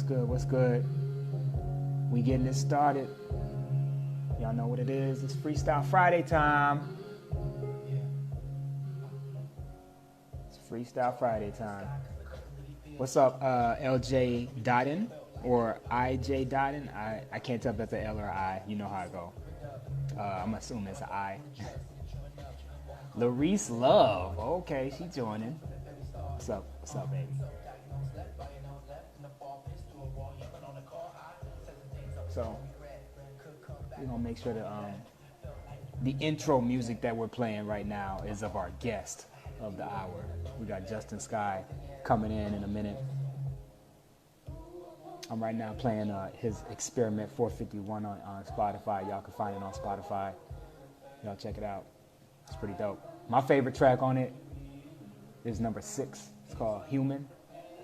What's good? What's good? We getting this started. Y'all know what it is. It's Freestyle Friday time. It's Freestyle Friday time. What's up, LJ Dotton or IJ Dotton? I can't tell if that's an L or an I. You know how I go. I'm assuming it's an I. Larice Love. Okay, she joining. What's up? What's up, baby? So we're gonna make sure that the intro music that we're playing right now is of our guest of the hour. We got Justin Sky coming in a minute. I'm right now playing his Experiment 451 on Spotify. Y'all can find it on Spotify. Y'all check it out. It's pretty dope. My favorite track on it is number 6. It's called Human.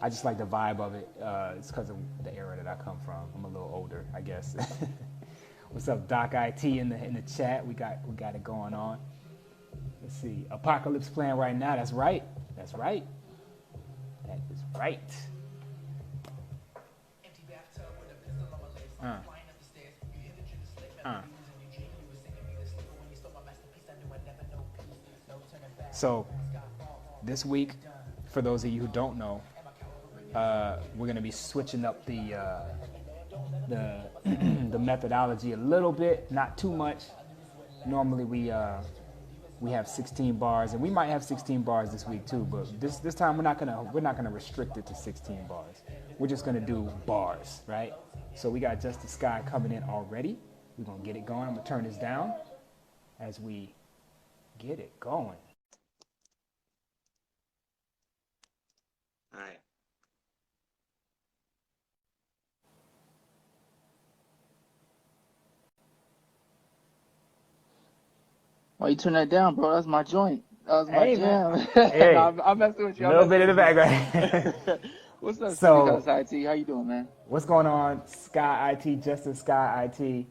I just like the vibe of it. It's because of the era that I come from. I'm a little older, I guess. What's up, Doc IT in the chat? We got it going on. Let's see. Apocalypse playing right now. That's right. That's right. That is right. So this week, for those of you who don't know, we're going to be switching up the methodology a little bit, not too much. Normally we have 16 bars, and we might have 16 bars this week too. But this time we're not gonna restrict it to 16 bars. We're just gonna do bars, right? So we got Justin Sky coming in already. We're gonna get it going. I'm gonna turn this down as we get it going. All right. Why you turn that down, bro? That's my joint. That was my jam. Hey, I'm messing with you. A little bit in the background. What's up, So, IT? How you doing, man? What's going on, Sky IT, Justin Sky IT?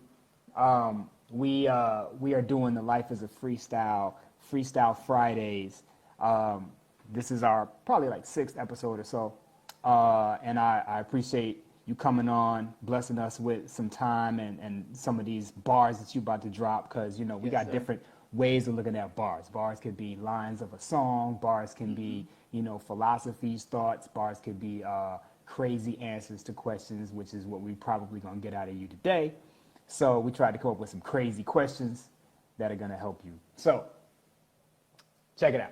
We are doing the Life is a Freestyle Fridays. This is our probably like 6th episode or so. And I appreciate you coming on, blessing us with some time and some of these bars that you about to drop, because, you know, we got different ways of looking at bars. Bars could be lines of a song. Bars can be, you know, philosophies, thoughts. Bars could be crazy answers to questions, which is what we probably going to get out of you today. So we tried to come up with some crazy questions that are going to help you. So check it out.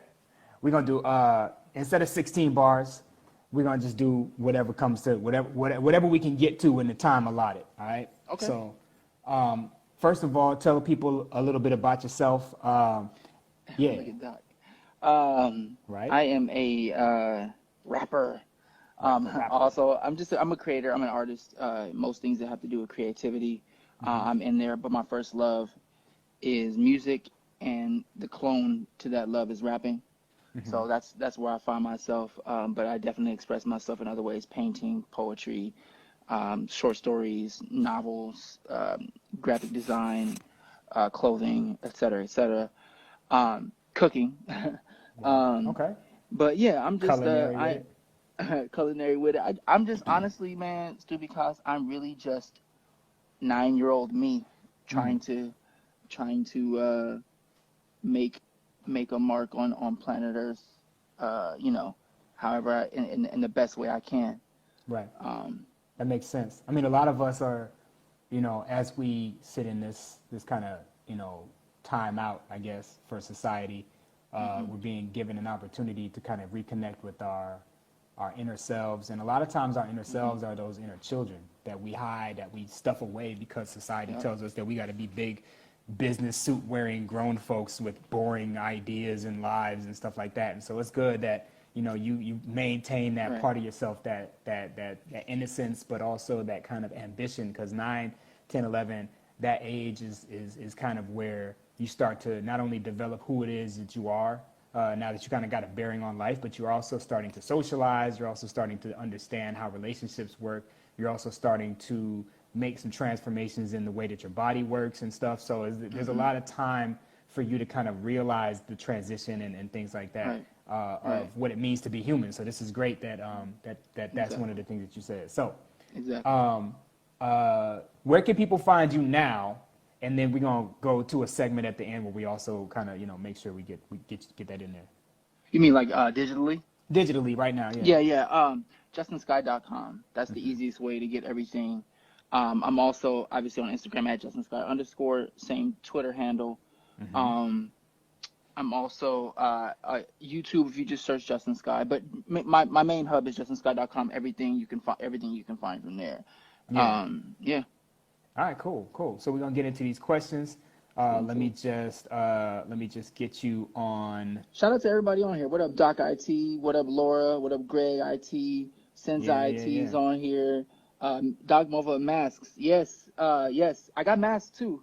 We're going to do, instead of 16 bars, we're going to just do whatever comes to, whatever we can get to in the time allotted, all right? Okay. So, first of all, tell people a little bit about yourself. Yeah. Look at Doc. Right. I am a rapper. Also, I'm a creator. I'm an artist. Most things that have to do with creativity, I'm in there. But my first love is music, and the clone to that love is rapping. So that's where I find myself. But I definitely express myself in other ways: painting, poetry, short stories, novels, graphic design, clothing, etc., cooking. Okay. But yeah, I'm just Culinary with it. I'm just honestly, man, Stu, because I'm really just 9-year-old me trying to make a mark on planet Earth, you know, however in the best way I can. Right. That makes sense. I mean, a lot of us are, you know, as we sit in this kind of, you know, time out, I guess, for society, we're being given an opportunity to kind of reconnect with our inner selves. And a lot of times our inner selves are those inner children that we hide, that we stuff away because society tells us that we got to be big business suit wearing grown folks with boring ideas and lives and stuff like that. And so it's good that, you know, you maintain that part of yourself, that innocence, but also that kind of ambition, because 9, 10, 11, that age is kind of where you start to not only develop who it is that you are, now that you kind of got a bearing on life, but you're also starting to socialize. You're also starting to understand how relationships work. You're also starting to make some transformations in the way that your body works and stuff. So there's a lot of time for you to kind of realize the transition and things like that of what it means to be human. So this is great that that's one of the things that you said. So Exactly. Where can people find you now? And then we're gonna go to a segment at the end where we also kind of make sure we get that in there You mean like digitally? digitally right now. Yeah. Yeah, yeah. JustinSky.com. That's the easiest way to get everything. I'm also obviously on Instagram at JustinSky_, same Twitter handle. Um, I'm also YouTube if you just search Justin Sky. But my main hub is JustinSky.com. Everything you can find from there. Yeah. Yeah. All right. Cool. So we're gonna get into these questions. Let me just get you on. Shout out to everybody on here. What up, Doc IT? What up, Laura? What up, Greg IT? Senza IT is on here. Doc Mova masks. Yes. Yes. I got masks too.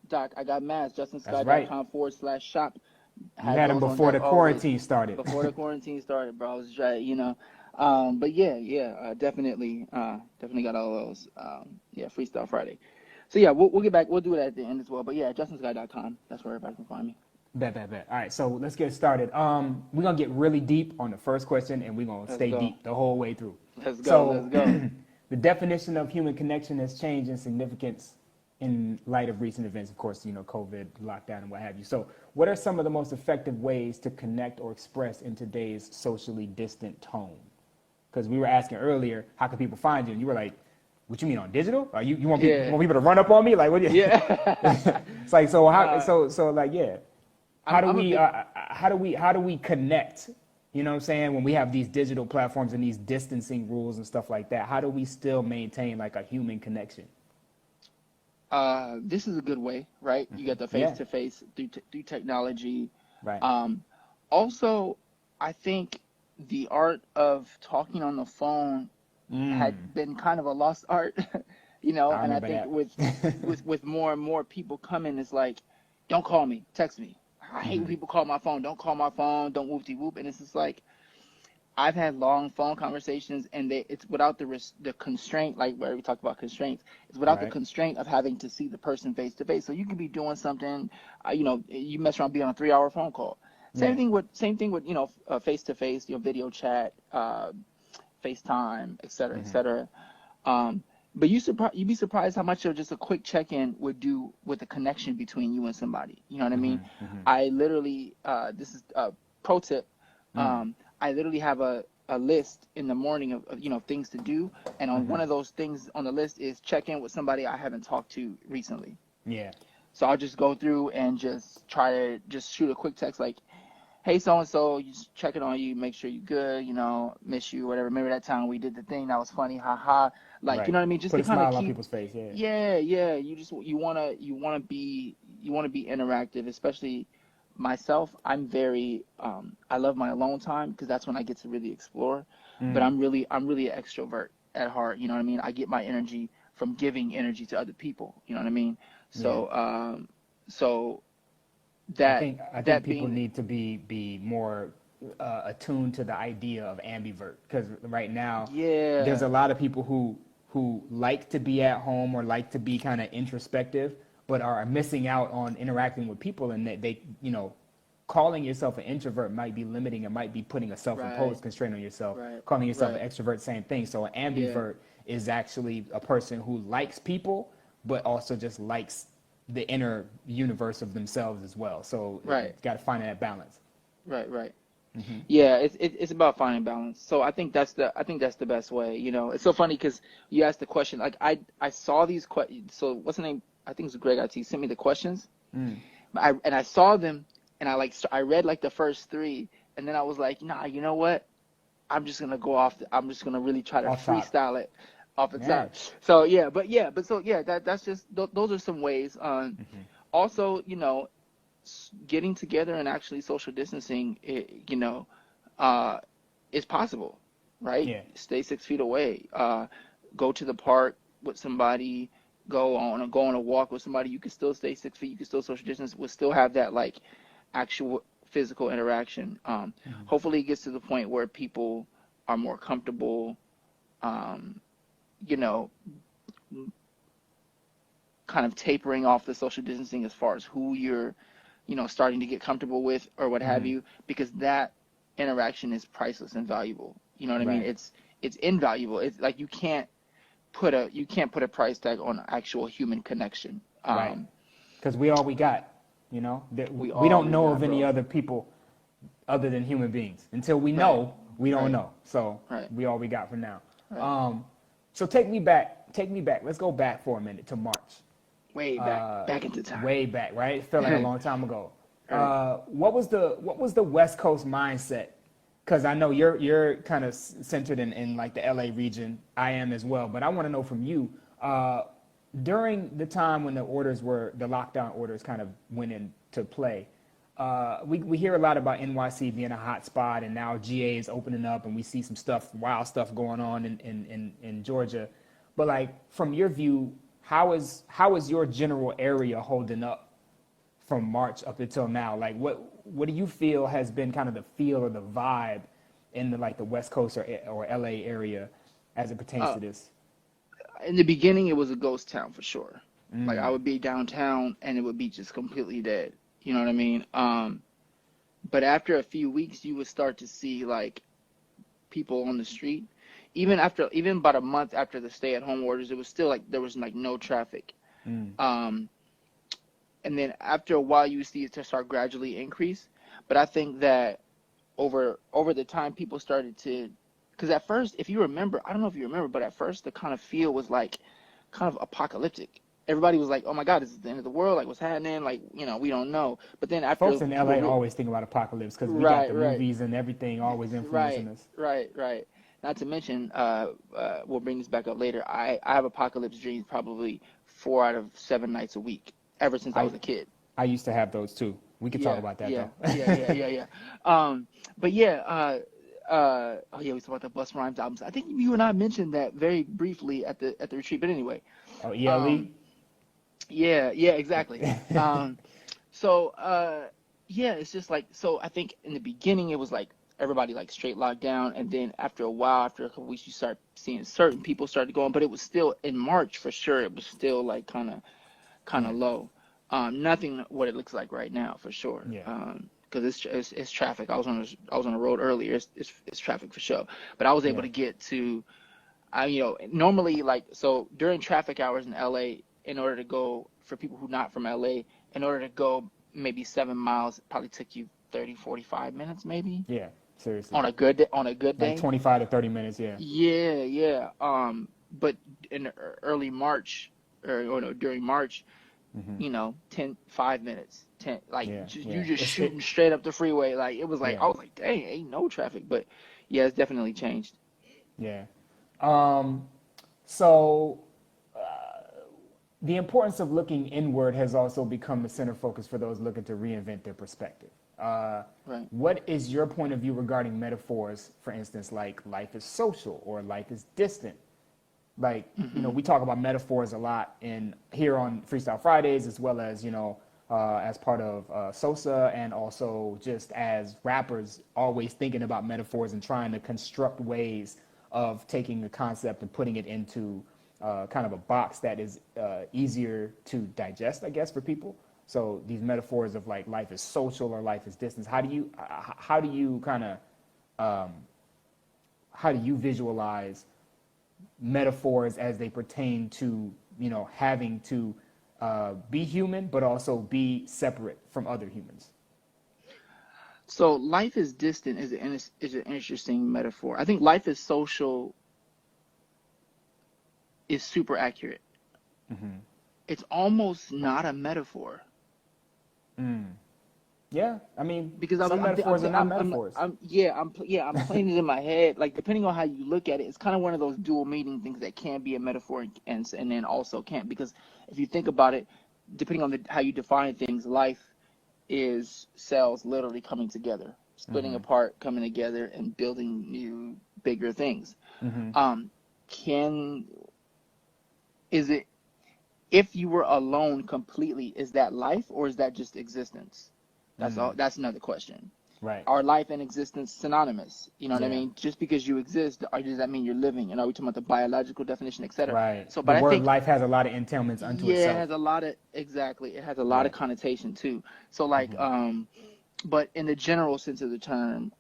Doc, I got masks. JustinSky.com/shop. You had them before the quarantine started. Before the quarantine started, bro. I was trying, But yeah, definitely got all those. Yeah, Freestyle Friday. So yeah, we'll get back. We'll do it at the end as well. But yeah, JustinSky.com. That's where everybody can find me. Bet. All right, so let's get started. We're gonna get really deep on the first question, and we're gonna stay deep the whole way through. Let's go. The definition of human connection has changed in significance in light of recent events, of course, COVID, lockdown, and what have you. So what are some of the most effective ways to connect or express in today's socially distant tone? Because we were asking earlier, how can people find you? And you were like, what you mean on digital? You want people to run up on me? Like, what? Yeah. It's like, so how? So like, yeah. How do we connect? You know what I'm saying? When we have these digital platforms and these distancing rules and stuff like that, how do we still maintain like a human connection? This is a good way, right? You got the face-to-face through technology. Right. Also, I think the art of talking on the phone had been kind of a lost art, and I think with more and more people coming, it's like, don't call me, text me. I hate when people call my phone. Don't call my phone. Don't whoop-de-whoop. And it's just like, I've had long phone conversations, and it's without the constraint, like where we talk about constraints. It's without the constraint of having to see the person face to face. So you can be doing something, you mess around, be on a 3-hour phone call. Same thing with face to face, video chat, FaceTime, et cetera. But you'd be surprised how much of just a quick check-in would do with the connection between you and somebody. You know what I mean? I literally, this is a pro tip. I literally have a list in the morning of things to do, and on one of those things on the list is check in with somebody I haven't talked to recently. Yeah. So I'll just go through and just try to just shoot a quick text like, hey, so-and-so, just checking on you, make sure you're good, miss you, whatever. Remember that time we did the thing that was funny, haha. Like, you know what I mean? Just put to a smile keep, on people's face, Yeah. You wanna be interactive, especially myself. I'm very I love my alone time because that's when I get to really explore. But I'm really an extrovert at heart. You know what I mean? I get my energy from giving energy to other people. You know what I mean? So I think people need to be more attuned to the idea of ambivert, because right now there's a lot of people who like to be at home or like to be kind of introspective, but are missing out on interacting with people, and they calling yourself an introvert might be limiting. It might be putting a self-imposed constraint on yourself. Calling yourself an extrovert, same thing. So an ambivert is actually a person who likes people, but also just likes the inner universe of themselves as well. So got to find that balance. Right. Yeah, it's about finding balance. So I think that's the best way. It's so funny because you asked the question. Like I saw these questions. So what's the name? I think it's Greg IT sent me the questions. I saw them, and I read like the first 3, and then I was like, nah, you know what? I'm just gonna go off. I'm just gonna really try to freestyle it off the top. So that's just those are some ways. Also, getting together and actually social distancing, is possible, right? Yeah. Stay 6 feet away. Go to the park with somebody. Go on a walk with somebody. You can still stay 6 feet. You can still social distance. We'll still have that like actual physical interaction. Hopefully, it gets to the point where people are more comfortable. Kind of tapering off the social distancing as far as who you're, starting to get comfortable with or what have you, because that interaction is priceless and valuable. You know what I mean? It's invaluable. It's like you can't put a price tag on actual human connection. Right. Because we all we got, you know. We all don't we know got, of any bro. other people other than human beings. Until we know, we don't Right. know. So Right. we all we got for now. Right. So take me back. Take me back. Let's go back for a minute to March. Way back into time. Way back, right? It felt like a long time ago. Right. What was the West Coast mindset? Because I know you're kind of centered in like the LA region. I am as well. But I want to know from you, during the time when the lockdown orders kind of went into play, we hear a lot about NYC being a hot spot, and now GA is opening up, and we see some wild stuff going on in Georgia. But like from your view, how is your general area holding up from March up until now? Like what do you feel has been kind of the feel or the vibe in the West Coast or LA area as it pertains to this? In the beginning, it was a ghost town for sure. Like I would be downtown and it would be just completely dead. You know what I mean? But after a few weeks, you would start to see like people on the street. Even about a month after the stay-at-home orders, it was still like there was like no traffic. And then after a while, you see it to start gradually increase. But I think that over the time, people started to, because at first, if you remember, I don't know if you remember, but at first the kind of feel was like kind of apocalyptic. Everybody was like, "Oh my God, this is the end of the world! Like, what's happening? Like, you know, we don't know." But then after folks in LA always think about apocalypse because we got the movies and everything always influencing us. Right. Not to mention, we'll bring this back up later. I have apocalypse dreams probably 4 out of 7 nights a week ever since I was a kid. I used to have those too. We could talk about that though. Yeah. But yeah, we talked about the Bus Rhymes albums. I think you and I mentioned that very briefly at the retreat. But anyway. Oh, ELE? Yeah, exactly. It's just like, so I think in the beginning it was like everybody like straight locked down, and then after a while, after a couple weeks, you start seeing certain people started going, but it was still in March for sure. It was still like kind of low. Nothing what it looks like right now for sure. Yeah. Because it's traffic. I was on the road earlier. It's traffic for sure. But I was able to get to, normally so during traffic hours in LA, in order to go, for people who not from LA, in order to go maybe 7 miles, it probably took you 30, 45 minutes maybe. Yeah, seriously. On a good day. Like 25 to 30 minutes, yeah. Yeah. But in early March, during March, 5 minutes, 10, like you just shooting straight up the freeway. Like it was like, I was like, dang, ain't no traffic. But yeah, it's definitely changed. Yeah. So the importance of looking inward has also become the center focus for those looking to reinvent their perspective. Right. What is your point of view regarding metaphors, for instance, like life is social or life is distant? Like, we talk about metaphors a lot here on Freestyle Fridays, as well as, as part of SOSA, and also just as rappers always thinking about metaphors and trying to construct ways of taking a concept and putting it into kind of a box that is easier to digest, I guess, for people. So these metaphors of like life is social or life is distance, how do you visualize metaphors as they pertain to, having to be human, but also be separate from other humans? So life is distant is an interesting metaphor. I think life is social is super accurate. It's almost not a metaphor. Yeah, I mean, because some metaphors are not metaphors. I'm playing it in my head. Like depending on how you look at it, it's kind of one of those dual meaning things that can be a metaphor and then also can't. Because if you think about it, depending on how you define things, life is cells literally coming together, splitting apart, coming together, and building new, bigger things. Is it, if you were alone completely, is that life or is that just existence? That's all. That's another question. Right. Are life and existence synonymous? You know what I mean? Just because you exist, does that mean you're living? And are we talking about the biological definition, et cetera? Right. So, but the word I think life has a lot of entailments unto itself. Yeah, it has a lot of, exactly. It has a lot of connotation too. So like, but in the general sense of the term,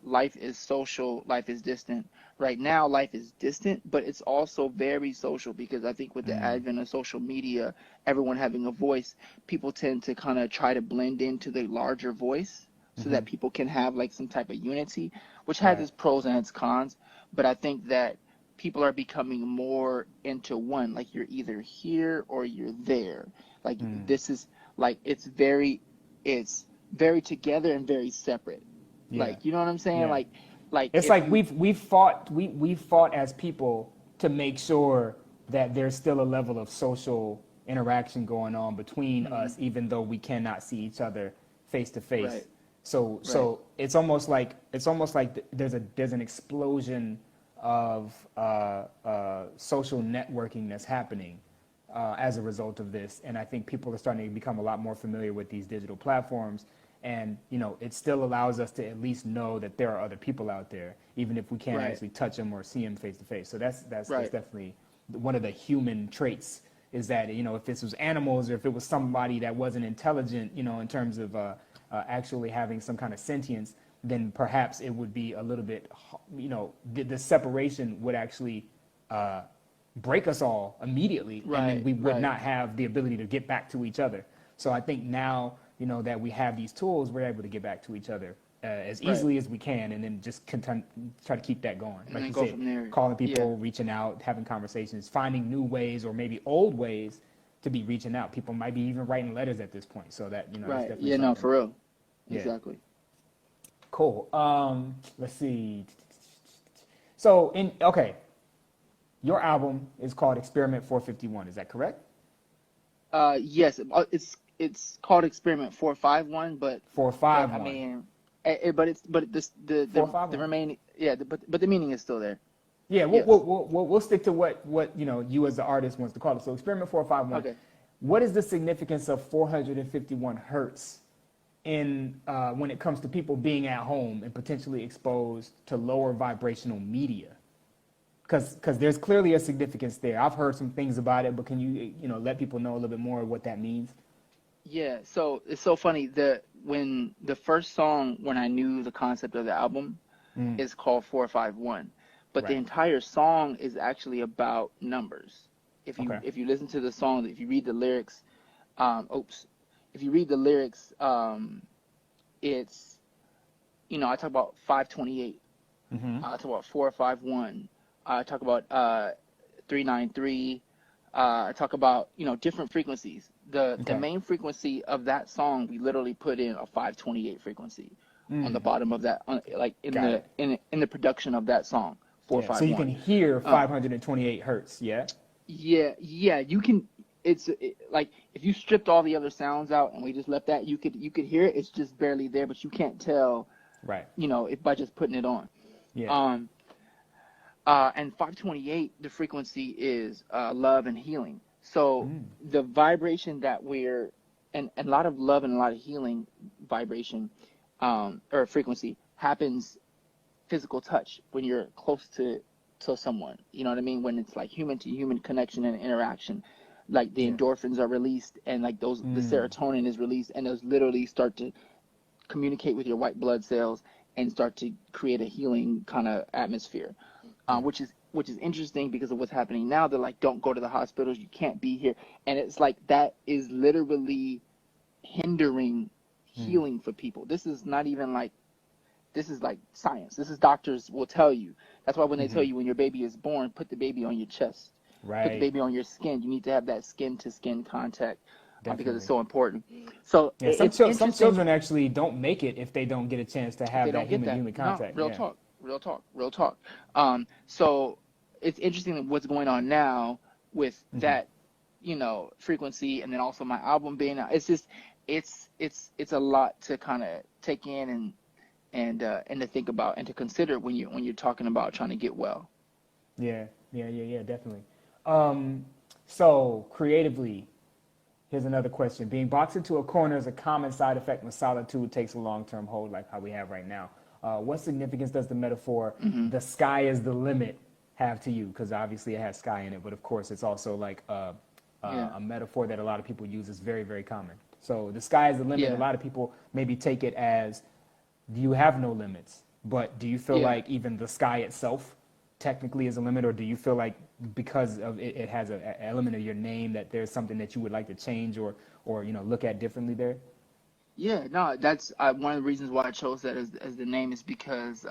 life is social, life is distant. Right now, life is distant, but it's also very social because I think with the advent of social media, everyone having a voice, people tend to kind of try to blend into the larger voice so that people can have like some type of unity, which has Right. its pros and its cons. But I think that people are becoming more into one, like you're either here or you're there. Like this is like it's very together and very separate. Yeah. Like, you know what I'm saying? Yeah. Like It's if like you we've fought as people to make sure that there's still a level of social interaction going on between us, even though we cannot see each other face to face. right, right, So it's almost like there's an explosion of social networking that's happening as a result of this, and I think people are starting to become a lot more familiar with these digital platforms. And it still allows us to at least know that there are other people out there, even if we can't right, actually touch them or see them face to face. So that's right, definitely one of the human traits. Is that if this was animals or if it was somebody that wasn't intelligent, in terms of actually having some kind of sentience, then perhaps it would be a little bit, the separation would actually break us all immediately, and then right, we would right, not have the ability to get back to each other. So I think now, that we have these tools, we're able to get back to each other as right. easily as we can, and then just try to keep that going. And Like then you go said, from there. calling Yeah, people, reaching out, having conversations, finding new ways or maybe old ways to be reaching out. People might be even writing letters at this point, so that that's right. definitely Yeah, no, something. for real. Yeah, Exactly. cool. Let's see. So okay, your album is called Experiment 451. Is that correct? Yes, it's called Experiment 451, but I 451. mean, but it's but this the 451. remaining but the meaning is still there. Yeah, Yes. we'll stick to what you as the artist wants to call it. So Experiment 451. Okay. What is the significance of 451 hertz in when it comes to people being at home and potentially exposed to lower vibrational media? Because there's clearly a significance there. I've heard some things about it, but can you let people know a little bit more of what that means? Yeah, so it's so funny when the first song when I knew the concept of the album is called 451, but the Right. entire song is actually about numbers. Okay. If you listen to the song, if you read the lyrics, oops, if you read the lyrics, it's I talk about 528, I talk about 451, I talk about 393. I talk about different frequencies. The Okay. main frequency of that song, we literally put in a 528 frequency on the bottom of that, like Got it. in the production of that song, Yeah. So you can 451. hear Um, 528 hertz. Yeah. yeah, you can. Like if you stripped all the other sounds out and we just left that, you could hear it. It's just barely there, but you can't tell, Right. if by just putting it on. Yeah. Um, and 528, the frequency is love and healing. So the vibration that and a lot of love and a lot of healing vibration or frequency happens physical touch when you're close to someone. You know what I mean? When it's like human to human connection and interaction, like the Yeah. endorphins are released and like the serotonin is released and those literally start to communicate with your white blood cells and start to create a healing kind of atmosphere, Yeah. which is interesting because of what's happening now. They're like, don't go to the hospitals, you can't be here, and it's like that is literally hindering healing for people. This is not even like this is like science. This is doctors will tell you. That's why when they tell you when your baby is born, put the baby on your chest, put the Right. baby on your skin. You need to have that skin to skin contact because it's Definitely. so important. So Yeah. Some it's some interesting. children actually don't make it if they don't get a chance to If they have that don't get human to that. human No, contact. real Yeah. talk, real talk, real talk. So it's interesting what's going on now with that, frequency, and then also my album being out. It's just, it's a lot to kind of take in and to think about and to consider when you're talking about trying to get well. Yeah. Yeah. Definitely. So creatively, here's another question. Being boxed into a corner is a common side effect when solitude takes a long-term hold, like how we have right now. What significance does the metaphor, the sky is the limit, have to you? Because obviously it has sky in it, but of course it's also like Yeah. a metaphor that a lot of people use is very, very common. So the sky is the limit. A Yeah. lot of people maybe take it as you have no limits. But do you feel Yeah. like even the sky itself technically is a limit, or do you feel like because of it, it has an element of your name that there's something that you would like to change or look at differently there? Yeah, no, that's one of the reasons why I chose that as the name is because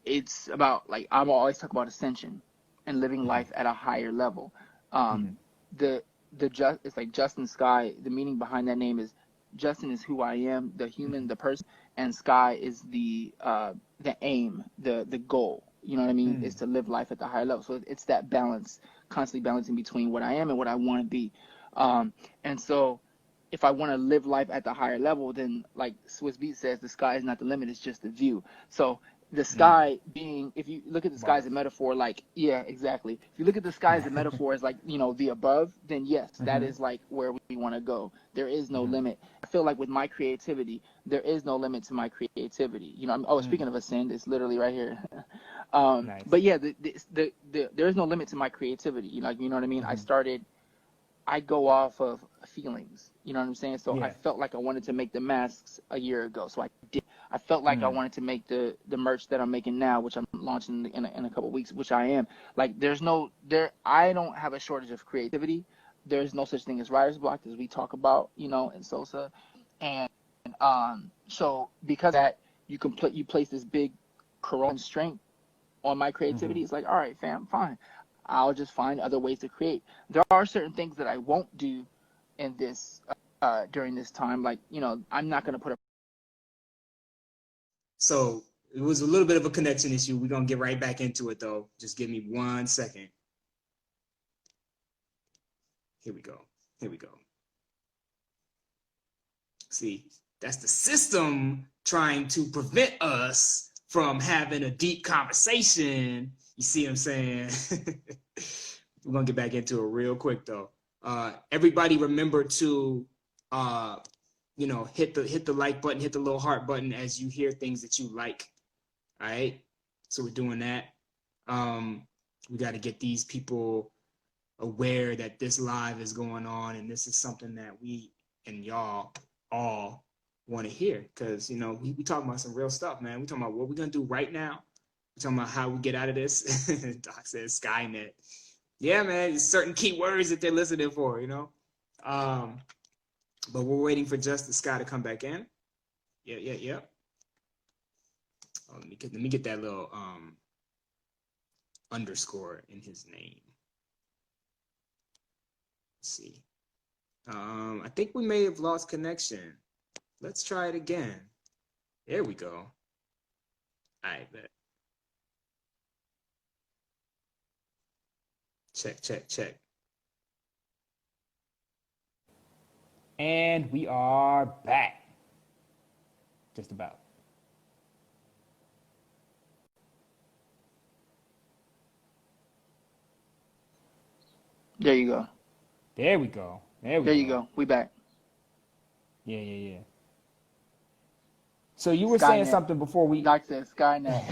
it's about like I'm always talk about ascension and living life at a higher level. Mm-hmm. Um, the just it's like Justin Sky. The meaning behind that name is Justin is who I am, the human, the person, and Sky is the aim, the goal. You know what I mean? Mm-hmm. Is to live life at the higher level. So it's that balance, constantly balancing between what I am and what I want to be. And so if I want to live life at the higher level, then like Swiss Beat says, the sky is not the limit, it's just the view. So the sky being, if you look at the sky as Bars. a metaphor, like, yeah, exactly. If you look at the sky as a metaphor as like, the above, then yes, that Mm-hmm. is like where we want to go. There is no Mm-hmm. limit. I feel like with my creativity, there is no limit to my creativity. Mm. Speaking of ascend, it's literally right here. Nice. But yeah, there is no limit to my creativity. You know what I mean? Mm-hmm. I go off of feelings. You know what I'm saying? So I Yeah. felt like I wanted to make the masks a year ago. So I did. I felt like I Mm. wanted to make the merch that I'm making now, which I'm launching in a couple of weeks, which I am. Like I don't have a shortage of creativity. There's no such thing as writer's block as we talk about, in SOSA. And so because of that, you place this big constraint on my Mm-hmm. creativity. It's like, all right, fam, fine. I'll just find other ways to create. There are certain things that I won't do in this during this time. Like, I'm not gonna put a So it was a little bit of a connection issue. We're gonna get right back into it though. Just give me 1 second. Here we go. Here we go. See, that's the system trying to prevent us from having a deep conversation. You see what I'm saying? We're gonna get back into it real quick though. Everybody remember to hit the like button, hit the little heart button as you hear things that you like. All right. So we're doing that. We got to get these people aware that this live is going on and this is something that we and y'all all want to hear, because we talking about some real stuff, man. We talking about what we're gonna do right now. We're talking about how we get out of this. Doc says Skynet. Yeah, man, there's certain key words that they're listening for, but we're waiting for Justice Sky to come back in. Yeah. Oh, let me get that little underscore in his name. Let's see. I think we may have lost connection. Let's try it again. There we go. I bet. Check. And we are back. Just about. There you go. There we go. There you go. We back. Yeah. So you were saying Skynet. something before we, Doc says Skynet.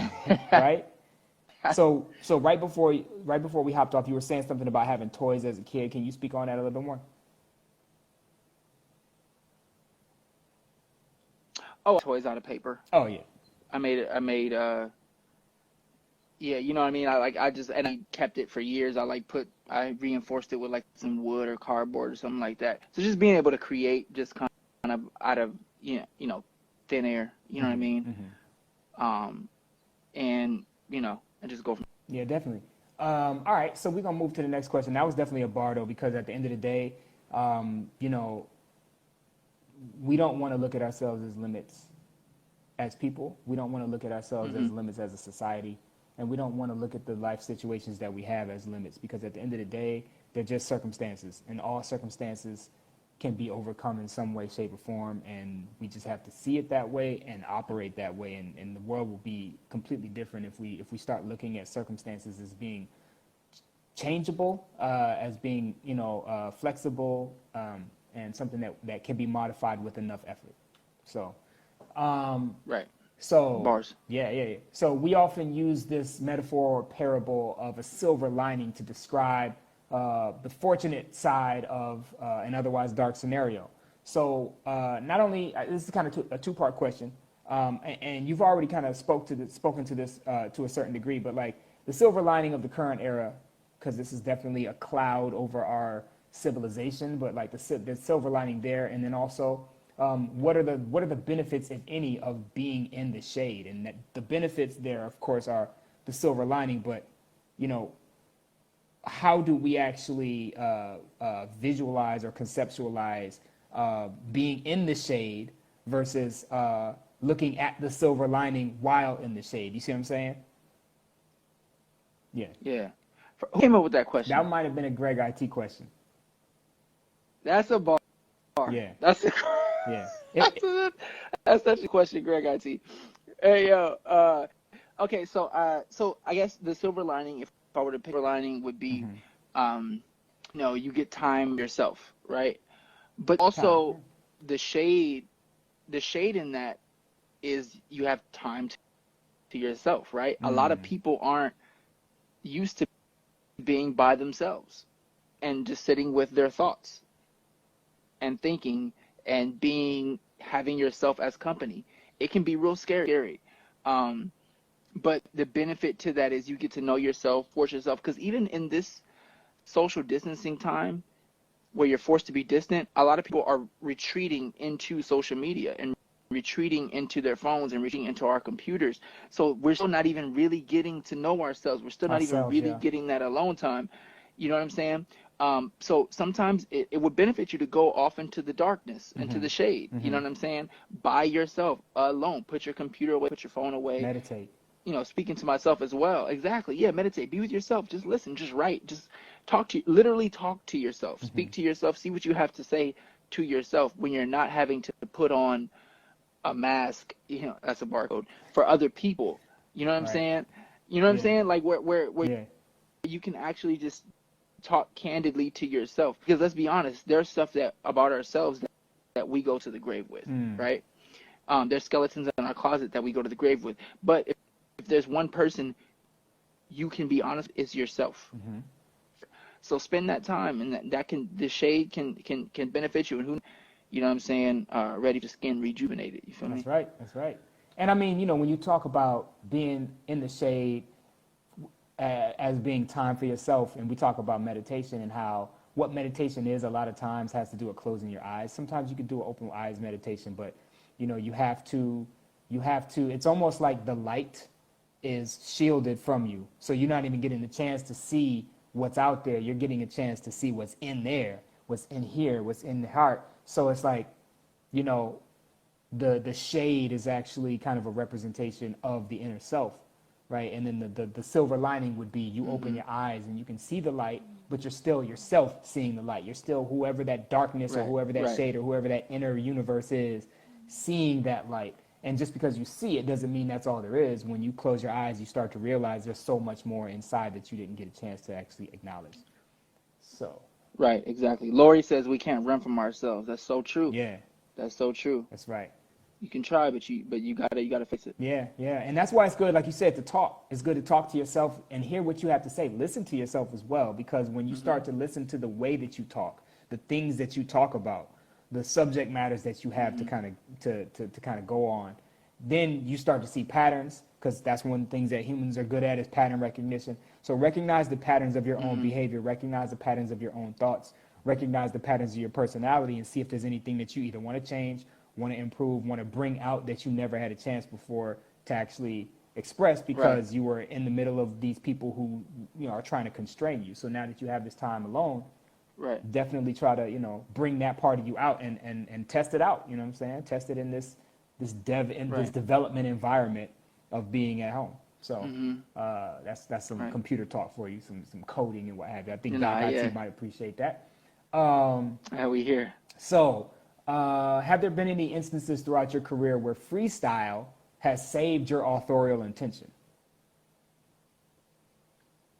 right? So right before we hopped off, you were saying something about having toys as a kid. Can you speak on that a little bit more? Oh, toys out of paper. Oh yeah. I made yeah, you know what I mean? I kept it for years. I reinforced it with like some wood or cardboard or something like that. So just being able to create just kind of out of thin air, you know what I mean? And and just go from Yeah, definitely. All right, so we're gonna move to the next question. That was definitely a bar though, because at the end of the day, we don't want to look at ourselves as limits as people. We don't want to look at ourselves as limits as a society. And we don't want to look at the life situations that we have as limits, because at the end of the day, they're just circumstances, and all circumstances can be overcome in some way, shape, or form. And we just have to see it that way and operate that way. And the world will be completely different if we start looking at circumstances as being changeable, as being flexible, and something that can be modified with enough effort. So. right. So Bars. Yeah. So we often use this metaphor or parable of a silver lining to describe the fortunate side of an otherwise dark scenario. So not only this is kind of a two-part question, and you've already kind of spoken to this to a certain degree, but like the silver lining of the current era, because this is definitely a cloud over our civilization, but like the silver lining there, and then also what are the benefits, if any, of being in the shade? And that the benefits there, of course, are the silver lining, but you know, how do we actually visualize or conceptualize being in the shade versus looking at the silver lining while in the shade? You see what I'm saying? Yeah. Yeah. Who came up with that question? That might have been a Greg IT question. That's a bar. Yeah. That's a Yeah. that's such a question, Greg IT. Hey yo. Okay, so I guess the silver lining, if I were to pick a silver lining, would be, you know, you get time yourself, right? But also the shade in that is you have time to yourself, right? A lot of people aren't used to being by themselves and just sitting with their thoughts and thinking and having yourself as company. It can be real scary. But the benefit to that is you get to know yourself, force yourself, because even in this social distancing time where you're forced to be distant, a lot of people are retreating into social media and retreating into their phones and retreating into our computers. So we're still not even really getting to know ourselves. We're still not even really getting that alone time. You know what I'm saying? So sometimes it would benefit you to go off into the darkness, into the shade. You know what I'm saying? By yourself, alone. Put your computer away, put your phone away. Meditate. You know, speaking to myself as well. Exactly. Yeah, meditate. Be with yourself. Just listen. Just write. Just literally talk to yourself. Speak to yourself. See what you have to say to yourself when you're not having to put on a mask. You know, that's a barcode for other people. You know what I'm saying? You know what I'm saying? Like where you can actually just talk candidly to yourself. Because let's be honest, there's stuff about ourselves that we go to the grave with, right? There's skeletons in our closet that we go to the grave with. But if there's one person you can be honest, it's yourself. So spend that time, and the shade can benefit you. And who, you know what I'm saying, ready to skin rejuvenated. You feel me? That's right. That's right. And I mean, you know, when you talk about being in the shade as being time for yourself, and we talk about meditation and how what meditation is a lot of times has to do with closing your eyes. Sometimes you can do an open eyes meditation, but you know, you have to, it's almost like the light is shielded from you. So you're not even getting the chance to see what's out there. You're getting a chance to see what's in there, what's in here, what's in the heart. So it's like, you know, the shade is actually kind of a representation of the inner self, right? And then the silver lining would be you open your eyes and you can see the light, but you're still yourself seeing the light. You're still whoever that darkness or whoever that shade or whoever that inner universe is, seeing that light. And just because you see it doesn't mean that's all there is. When you close your eyes, you start to realize there's so much more inside that you didn't get a chance to actually acknowledge. So. Right, exactly. Lori says we can't run from ourselves. That's so true. Yeah. That's so true. That's right. You can try, but you gotta fix it. Yeah, yeah. And that's why it's good, like you said, to talk. It's good to talk to yourself and hear what you have to say. Listen to yourself as well, because when you start to listen to the way that you talk, the things that you talk about, the subject matters that you have to kind of go on, then you start to see patterns, because that's one of the things that humans are good at is pattern recognition. So recognize the patterns of your own behavior, recognize the patterns of your own thoughts, recognize the patterns of your personality, and see if there's anything that you either want to change, want to improve, want to bring out that you never had a chance before to actually express, because you were in the middle of these people who, you know, are trying to constrain you. So now that you have this time alone, definitely try to, you know, bring that part of you out and test it out. You know what I'm saying? Test it in this development environment of being at home. So that's some computer talk for you, some coding and what have you. I think Doc IT might appreciate that. How we here. So have there been any instances throughout your career where freestyle has saved your authorial intention?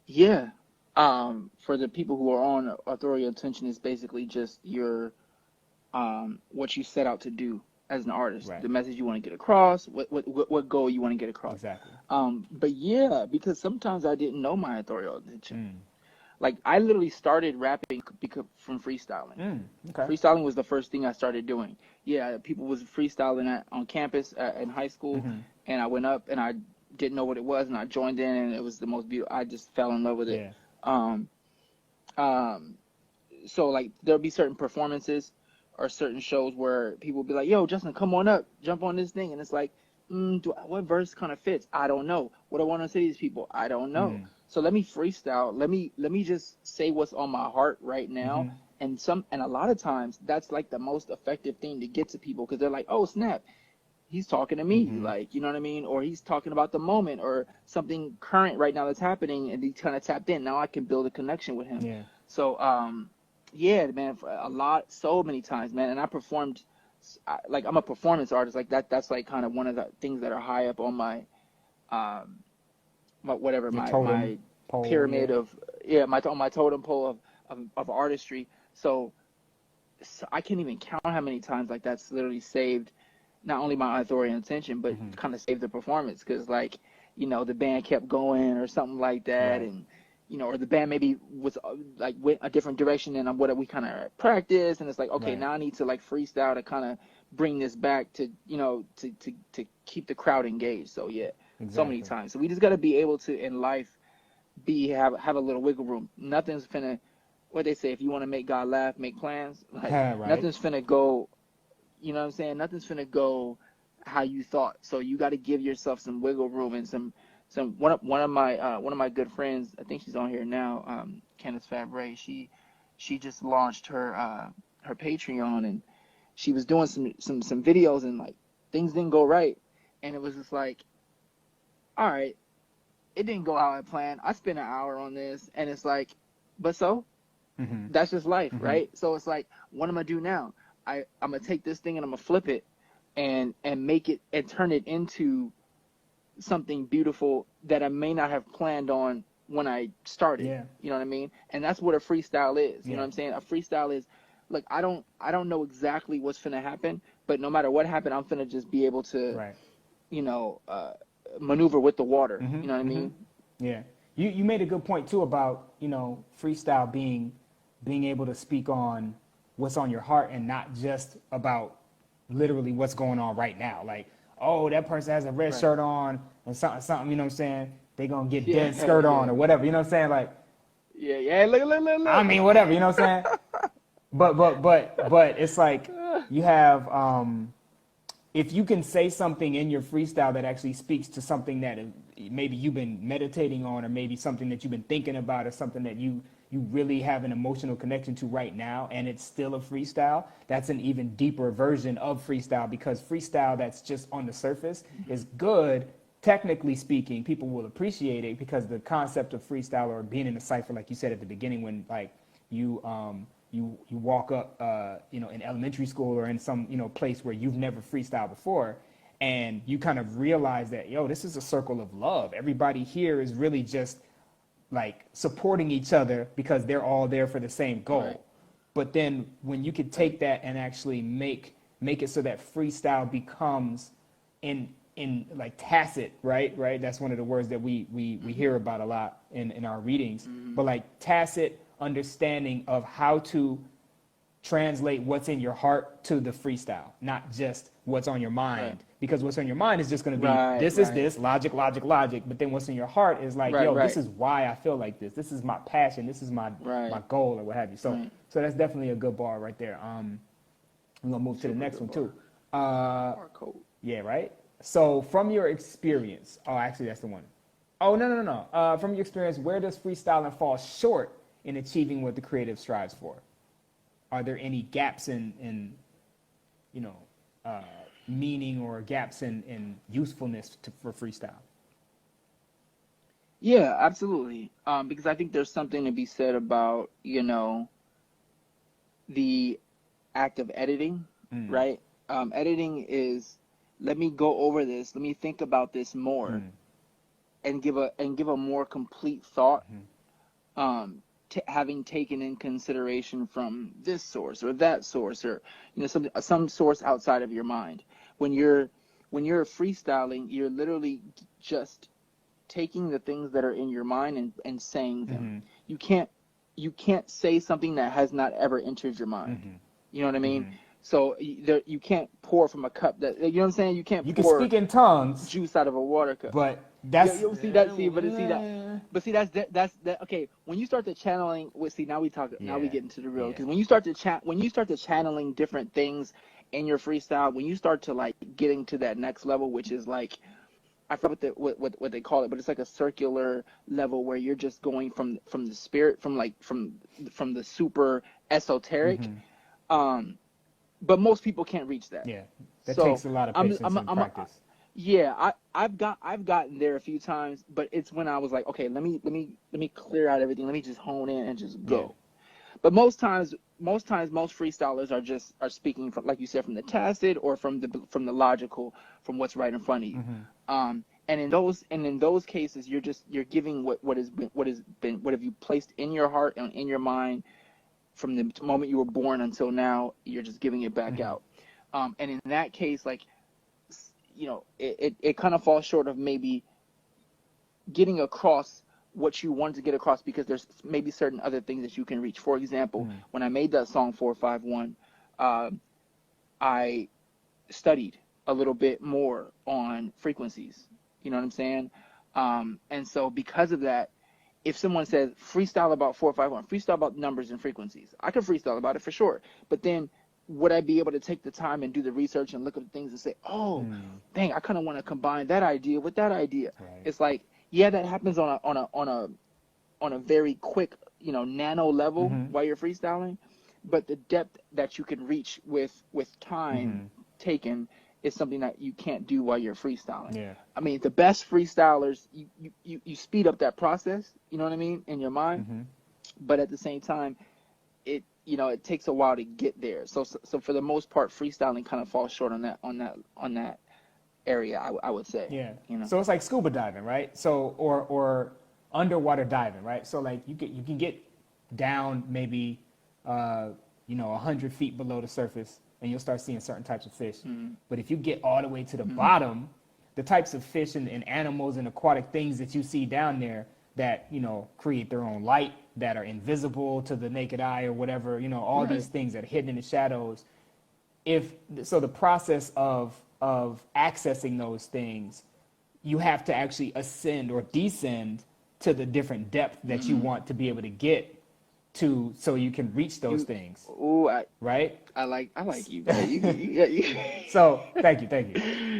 Yeah. For the people who are on authorial intention, is basically just your what you set out to do as an artist, the message you want to get across, what goal you want to get across. Exactly. But yeah, because sometimes I didn't know my authorial intention. like I literally started rapping because from freestyling. Okay. Freestyling was the first thing I started doing. Yeah, people was freestyling on campus in high school, and I went up and I didn't know what it was, and I joined in, and it was the most beautiful. I just fell in love with it. Yeah. So like there'll be certain performances or certain shows where people will be like, "Yo, Justin, come on up, jump on this thing," and it's like, what verse kind of fits? I don't know. What do I want to say to these people? I don't know. So let me freestyle. Let me just say what's on my heart right now. And a lot of times that's like the most effective thing to get to people, because they're like, "Oh snap, he's talking to me," like, you know what I mean? Or he's talking about the moment or something current right now that's happening, and he kind of tapped in. Now I can build a connection with him. Yeah. So yeah, man, so many times, man. And I performed, like I'm a performance artist, like that's like kind of one of the things that are high up on my my pole, pyramid of on my totem pole of artistry. So I can't even count how many times like that's literally saved not only my authority and attention, but kind of saved the performance, because like, you know, the band kept going or something like that, and you know, or the band maybe was like went a different direction than what we kind of practiced, and it's like, okay, now I need to like freestyle to kind of bring this back to, you know, to keep the crowd engaged. So yeah, so many times. So we just got to be able to in life have a little wiggle room. Nothing's finna, what they say, if you want to make God laugh, make plans. Like nothing's finna go, you know what I'm saying? Nothing's finna go how you thought. So you got to give yourself some wiggle room and some one of my good friends, I think she's on here now, Candace Fabre. She just launched her Patreon, and she was doing some videos, and like things didn't go right, and it was just like, all right, it didn't go how I planned. I spent an hour on this, and it's like, but so that's just life, right? So it's like, what am I do now? I'm gonna take this thing and I'm gonna flip it and make it and turn it into something beautiful that I may not have planned on when I started. You know what I mean? And that's what a freestyle is. You know what I'm saying? A freestyle is, look, I don't know exactly what's finna happen, but no matter what happened, I'm finna just be able to, you know, maneuver with the water. You know what I mean? Yeah. You made a good point too about, you know, freestyle being able to speak on what's on your heart and not just about literally what's going on right now. Like, oh, that person has a red shirt on and something, you know what I'm saying? They gonna get dead skirt on or whatever, you know what I'm saying? Like, look. I mean, whatever, you know what I'm saying? But it's like you have, if you can say something in your freestyle that actually speaks to something that maybe you've been meditating on, or maybe something that you've been thinking about, or something that you really have an emotional connection to right now, and it's still a freestyle, that's an even deeper version of freestyle, because freestyle that's just on the surface is good, technically speaking. People will appreciate it because the concept of freestyle, or being in a cipher, like you said at the beginning, when like you walk up, you know, in elementary school or in some, you know, place where you've never freestyled before, and you kind of realize that, yo, this is a circle of love. Everybody here is really just like supporting each other because they're all there for the same goal. But then when you could take that and actually make it so that freestyle becomes in like tacit, right? That's one of the words that we hear about a lot in our readings. But like tacit understanding of how to translate what's in your heart to the freestyle, not just what's on your mind. Because what's on your mind is just going to be this is this, logic. But then what's in your heart is like, this is why I feel like this. This is my passion. This is my goal, or what have you. So so that's definitely a good bar right there. I'm gonna move to the next one too. Barcode. Yeah, right. So from your experience, actually that's the one. Oh no. From your experience, where does freestyling fall short in achieving what the creative strives for? Are there any gaps in you know, meaning, or gaps in usefulness for freestyle? Yeah, absolutely. Because I think there's something to be said about, you know, the act of editing, right? Editing is, let me go over this, let me think about this more, and give a more complete thought, having taken in consideration from this source or that source, or, you know, some source outside of your mind. When you're freestyling, you're literally just taking the things that are in your mind and saying them. You can't you can't say something that has not ever entered your mind. Mm-hmm. You know what I mean? Mm-hmm. So you can't pour from a cup that, you know what I'm saying? You can't You can pour speak in tongues, juice out of a water cup. but Yeah, that's you see that. That's okay. When you start to channeling, now we talk. Now we yeah, get into the real. yeah. Because when you start to channeling different things in your freestyle, when you start to like getting to that next level, which is like, I forget what they call it, but it's like a circular level where you're just going from the spirit, from the super esoteric. Mm-hmm. But most people can't reach that. Yeah, that So takes a lot of I'm patience I'm and I'm practice. yeah, I've gotten there a few times, but it's when I was like, okay, let me clear out everything. Let me just hone in and just Yeah. go. But most freestylers are speaking from, like you said, from the tacit or from the logical, from what's right in front of you. Mm-hmm. And in those cases, you're giving what have you placed in your heart and in your mind from the moment you were born until now. You're just giving it back Mm-hmm. out. And in that case, like, it kind of falls short of maybe getting across what you wanted to get across, because there's maybe certain other things that you can reach. For example, when I made that song 451, I studied a little bit more on frequencies. You know what I'm saying? And so because of that, if someone says freestyle about 451, freestyle about numbers and frequencies, I could freestyle about it for sure. But then would I be able to take the time and do the research and look at things and say, oh, dang, I kind of want to combine that idea with that idea. Right. It's like, yeah, that happens on a very quick, nano level while you're freestyling, but the depth that you can reach with time taken is something that you can't do while you're freestyling. Yeah. I mean, the best freestylers, you speed up that process, you know what I mean, in your mind, but at the same time, it takes a while to get there. So for the most part, freestyling kind of falls short on that area, I would say. Yeah. You know. So it's like scuba diving, right? So or underwater diving, right? So like you can get down maybe 100 feet below the surface, and you'll start seeing certain types of fish. But if you get all the way to the bottom, the types of fish and animals and aquatic things that you see down there that create their own light, that are invisible to the naked eye or whatever, all Right. these things that are hidden in the shadows. So the process of accessing those things, you have to actually ascend or descend to the different depth that you want to be able to get to, so you can reach those things. Ooh, Right? I like you, man. You. So thank you.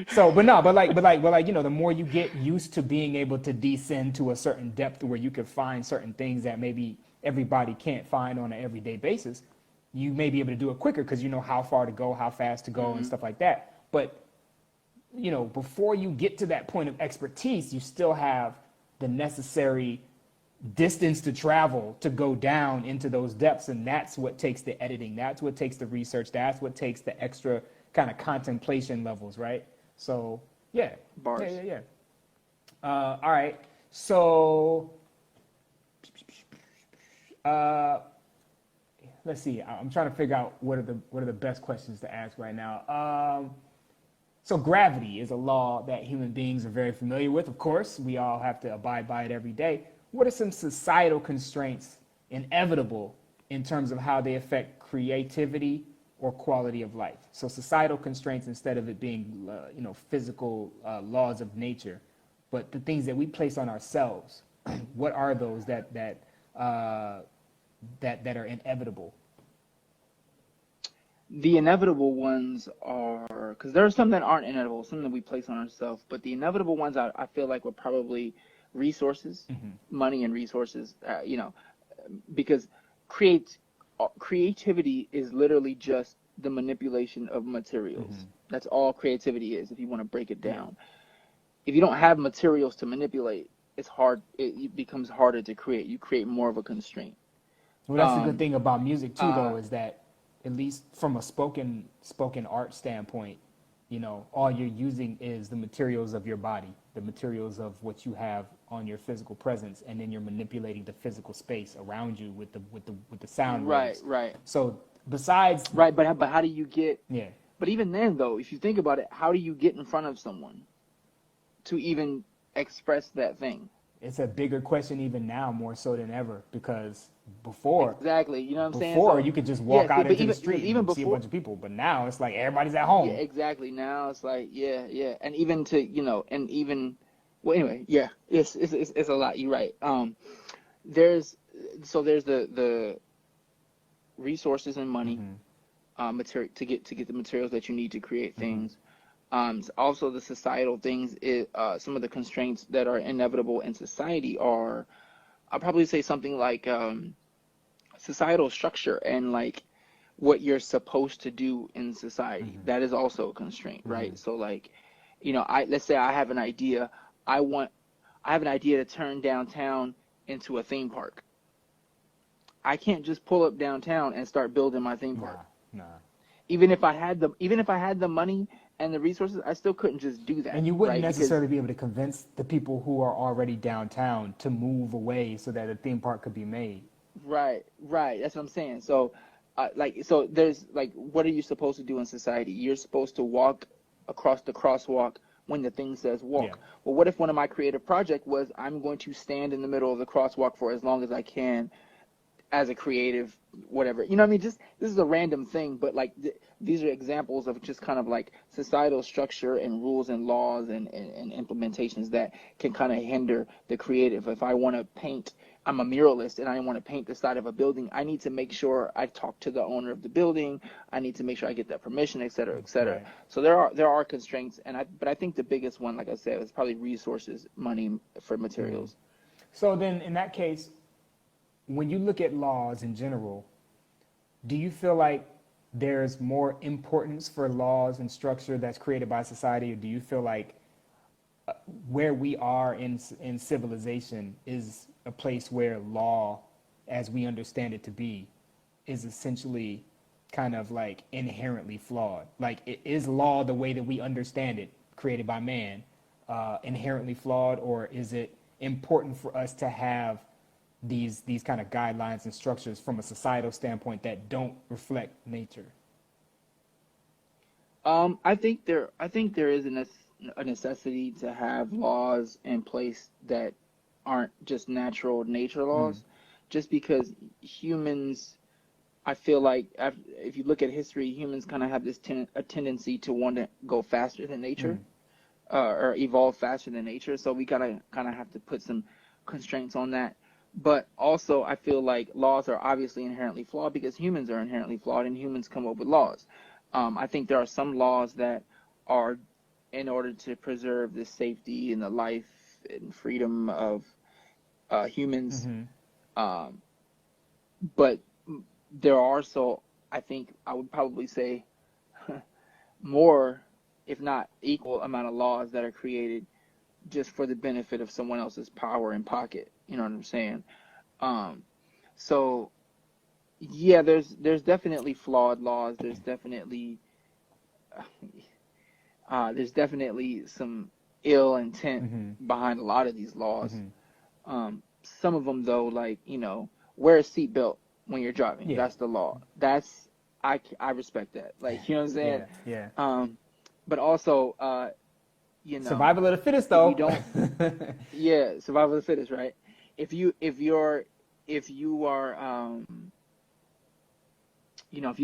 So, but the more you get used to being able to descend to a certain depth where you can find certain things that maybe everybody can't find on an everyday basis, you may be able to do it quicker because you know how far to go, how fast to go, and stuff like that. But before you get to that point of expertise, you still have the necessary distance to travel to go down into those depths, and that's what takes the editing, that's what takes the research, that's what takes the extra kind of contemplation levels, right? So yeah. Bars. Yeah. All right, so let's see, I'm trying to figure out what are the best questions to ask right now. So gravity is a law that human beings are very familiar with. Of course, we all have to abide by it every day. What are some societal constraints inevitable in terms of how they affect creativity or quality of life? So societal constraints, instead of it being physical laws of nature, but the things that we place on ourselves. What are those that are inevitable? The inevitable ones are, because there are some that aren't inevitable, some that we place on ourselves, but the inevitable ones I feel like were probably resources, money and resources, because creativity is literally just the manipulation of materials. That's all creativity is, if you want to break it down. If you don't have materials to manipulate, it becomes harder to create. You create more of a constraint. Well, that's the good thing about music too, though, is that at least from a spoken art standpoint, all you're using is the materials of your body, the materials of what you have on your physical presence, and then you're manipulating the physical space around you with the sound waves. Right. So besides, Right, but how do you get? Yeah. But even then, though, if you think about it, how do you get in front of someone to even express that thing? It's a bigger question even now, more so than ever, because Before, Exactly. You know what I'm saying? before So you could just yeah, walk out but into the even street even and see a before, bunch of people, but now it's like everybody's at yeah, home. exactly. Now it's like, yeah, and even to, and even, well, anyway, yeah, it's a lot. You're right. There's there's the resources and money, Hmm. material to get the materials that you need to create Hmm. things. Also the societal things is, some of the constraints that are inevitable in society are, I'll probably say something like, societal structure and like what you're supposed to do in society. Hmm. That is also a constraint, Hmm. right? So like, let's say I have an idea. I want I have an idea to turn downtown into a theme park. I can't just pull up downtown and start building my theme park. Nah, nah. Even if I had the money and the resources, I still couldn't just do that, And you wouldn't right? Because necessarily be able to convince the people who are already downtown to move away so that a theme park could be made. right. That's what I'm saying. So, so there's like, what are you supposed to do in society? You're supposed to walk across the crosswalk when the thing says Yeah. walk. Well, what if one of my creative project was I'm going to stand in the middle of the crosswalk for as long as I can as a creative, whatever. You know what I mean? Just this is a random thing, but like these are examples of just kind of like societal structure and rules and laws and implementations that can kind of hinder the creative. If I want to paint, I'm a muralist and I want to paint the side of a building, I need to make sure I talk to the owner of the building. I need to make sure I get that permission, et cetera, et cetera. Right. So there are constraints, but I think the biggest one, like I said, is probably resources, money for materials. So then in that case, when you look at laws in general, do you feel like there's more importance for laws and structure that's created by society, or do you feel like where we are in civilization is a place where law, as we understand it to be, is essentially kind of like inherently flawed? Like, is law the way that we understand it, created by man, inherently flawed, or is it important for us to have these kind of guidelines and structures from a societal standpoint that don't reflect nature? I think there is a necessity to have laws in place that aren't just natural nature Mm. laws, just because humans, I feel like if you look at history, humans kind of have a tendency to want to go faster than nature, Mm. or evolve faster than nature. So we gotta kind of have to put some constraints on that. But also, I feel like laws are obviously inherently flawed because humans are inherently flawed and humans come up with laws. I think there are some laws that are in order to preserve the safety and the life and freedom of humans. Mm-hmm. Um, but there are also, I think I would probably say, more, if not equal amount of laws that are created just for the benefit of someone else's power and pocket. You know what I'm saying? Um, so yeah, there's definitely flawed laws. There's definitely some ill intent Mm-hmm. behind a lot of these laws. Mm-hmm. Some of them though, like, wear a seatbelt when you're driving. Yeah. That's the law. I respect that. Like, you know what I'm saying? Yeah. Yeah. But also, Survival of the fittest, if you though. don't, yeah, survival of the fittest, right? If you are, if you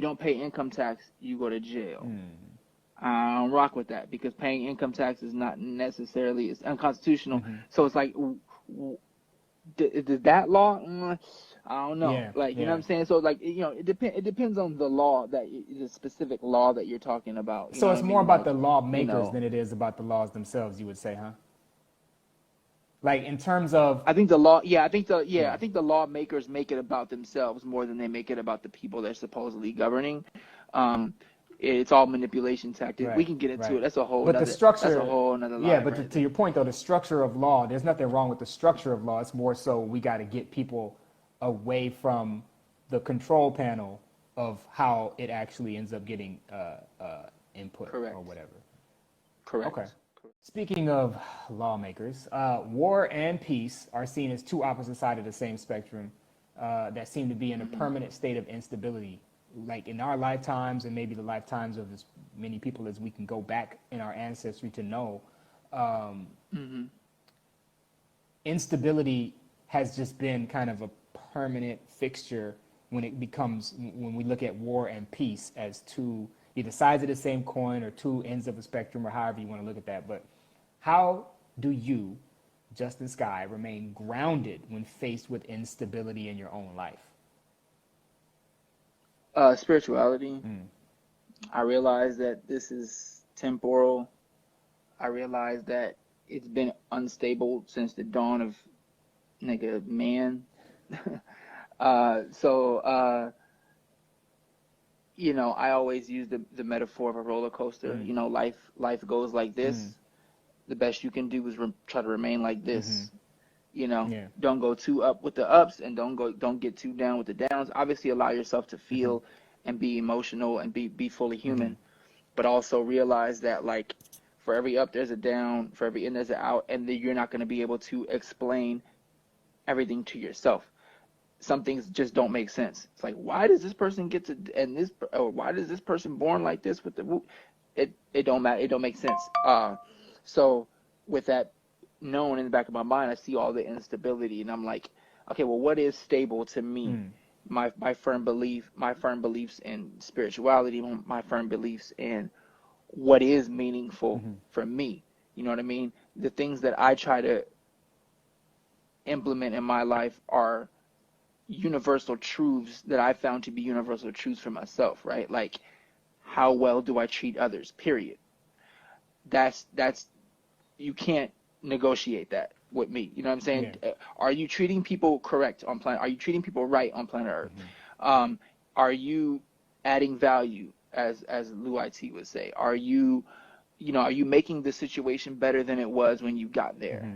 don't pay income tax, you go to jail. Mm. I don't rock with that because paying income tax is not necessarily, it's unconstitutional. Mm-hmm. So it's like, did that law? I don't know. Yeah. Like, you know what Yeah. I'm saying? So like, it depends on the law the specific law that you're talking about. You So know it's what I more mean? about Like, the you lawmakers know, than it is about the laws themselves, you would say, huh? Like in terms of, I think the law, yeah, yeah. I think the lawmakers make it about themselves more than they make it about the people they're supposedly governing. Um, it's all manipulation tactics. We Right, can get into it. right. But the That's a structure, whole another yeah, live but right to your there. point though, the structure of law, there's nothing wrong with the structure of law. It's more so we got to get people away from the control panel of how it actually ends up getting input or Correct. whatever. Okay. Correct. Speaking of lawmakers, war and peace are seen as two opposite sides of the same spectrum that seem to be in a Mm-hmm. permanent state of instability. Like in our lifetimes and maybe the lifetimes of as many people as we can go back in our ancestry to know, um, Mm-hmm. instability has just been kind of a permanent fixture when we look at war and peace as two either sides of the same coin or two ends of a spectrum, or however you want to look at that. But how do you, Justin Sky, remain grounded when faced with instability in your own life? Spirituality. I realize that this is temporal. I realize that it's been unstable since the dawn of man. I always use the metaphor of a roller coaster. Life goes like this. The best you can do is try to remain like this. Don't go too up with the ups, and don't get too down with the downs. Obviously, allow yourself to feel and be emotional and be fully human, but also realize that, like, for every up there's a down, for every in there's an out, and that you're not going to be able to explain everything to yourself. Some things just don't make sense. It's like, why does this person get to, and this, or why does this person born like this with the, it don't matter. It don't make sense. So with that known in the back of my mind, I see all the instability, and I'm like, okay, well, what is stable to me? My firm beliefs in spirituality, my firm beliefs in what is meaningful for me. You know what I mean? The things that I try to implement in my life are universal truths that I found to be universal truths for myself, right? Like, how well do I treat others, period. That's you can't negotiate that with me. You know what I'm saying? Yeah. Are you treating people correct on planet? Are you treating people right on planet Earth? Are you adding value, as Lou IT would say? Are you making the situation better than it was when you got there?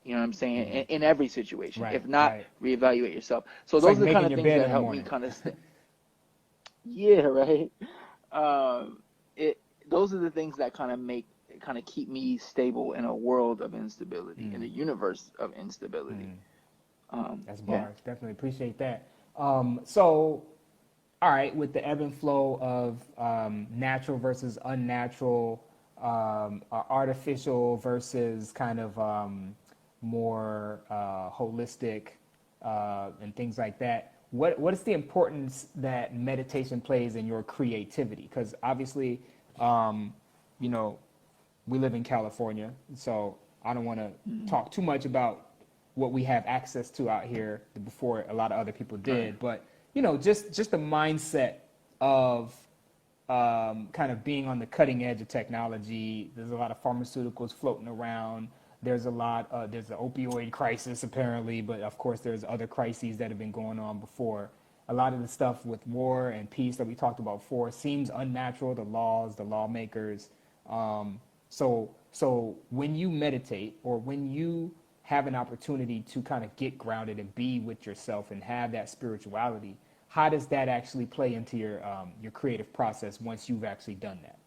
You know what I'm saying? In every situation. Right, if not, reevaluate yourself. So it's those are the kind of things that help me kind of yeah, right. Those are the things that kind of keep me stable in a world of instability, in a universe of instability. That's bars. Definitely appreciate that. So, all right, with the ebb and flow of natural versus unnatural, artificial versus kind of more holistic and things like that, what is the importance that meditation plays in your creativity? Because obviously, we live in California, so I don't want to talk too much about what we have access to out here before a lot of other people did. But, just the mindset of kind of being on the cutting edge of technology. There's a lot of pharmaceuticals floating around. There's a lot, there's the opioid crisis apparently, but of course there's other crises that have been going on before. A lot of the stuff with war and peace that we talked about before seems unnatural, the laws, the lawmakers. So when you meditate, or when you have an opportunity to kind of get grounded and be with yourself and have that spirituality, how does that actually play into your creative process once you've actually done that?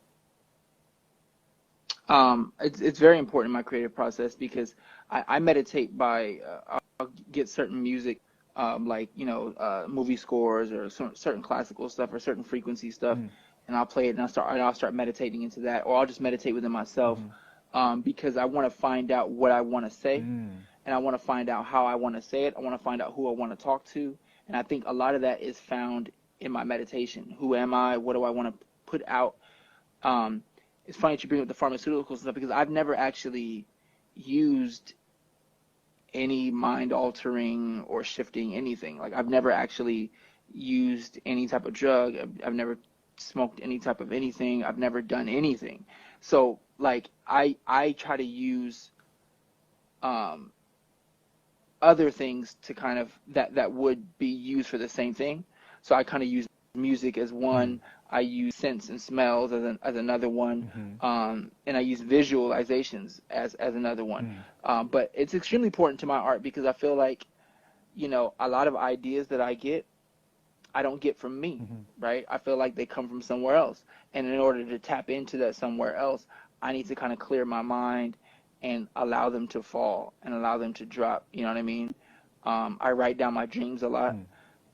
It's very important in my creative process, because I meditate by I'll get certain music, like movie scores or certain classical stuff or certain frequency stuff, and I'll play it, and I'll start meditating into that, or I'll just meditate within myself, because I want to find out what I want to say, and I want to find out how I want to say it. I want to find out who I want to talk to, and I think a lot of that is found in my meditation. Who am I? What do I want to put out? It's funny that you bring up the pharmaceutical stuff, because I've never actually used any mind-altering or shifting anything. Like, I've never actually used any type of drug. I've never smoked any type of anything. I've never done anything. So, like, I try to use other things to kind of that would be used for the same thing. So I kind of use music as one. I use scents and smells as another one, and I use visualizations as another one. But it's extremely important to my art, because I feel like, a lot of ideas that I get, I don't get from me, right? I feel like they come from somewhere else. And in order to tap into that somewhere else, I need to kind of clear my mind and allow them to fall and allow them to drop. You know what I mean? I write down my dreams a lot.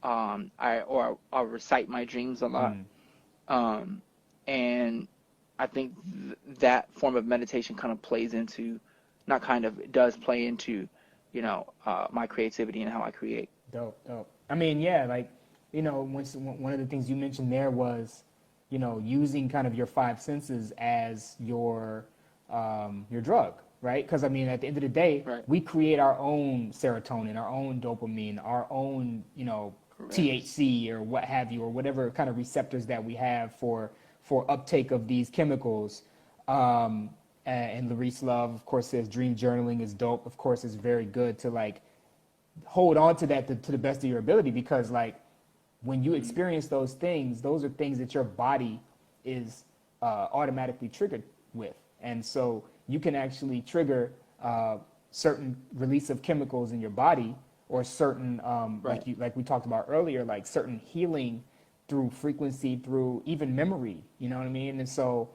I'll recite my dreams a lot. And I think that form of meditation kind of plays into, not kind of, it does play into, my creativity and how I create. Dope, dope. I mean, yeah, like, one of the things you mentioned there was, using kind of your five senses as your drug, right? Because I mean, at the end of the day, Right. we create our own serotonin, our own dopamine, our own, Correct. THC or what have you, or whatever kind of receptors that we have for uptake of these chemicals. And Larice Love, of course, says dream journaling is dope. Of course, it's very good to like hold on to that to the best of your ability, because like when you experience those are things that your body is automatically triggered with, and so you can actually trigger certain release of chemicals in your body, or certain Right. like we talked about earlier, like certain healing through frequency, through even memory, you know what I mean? And so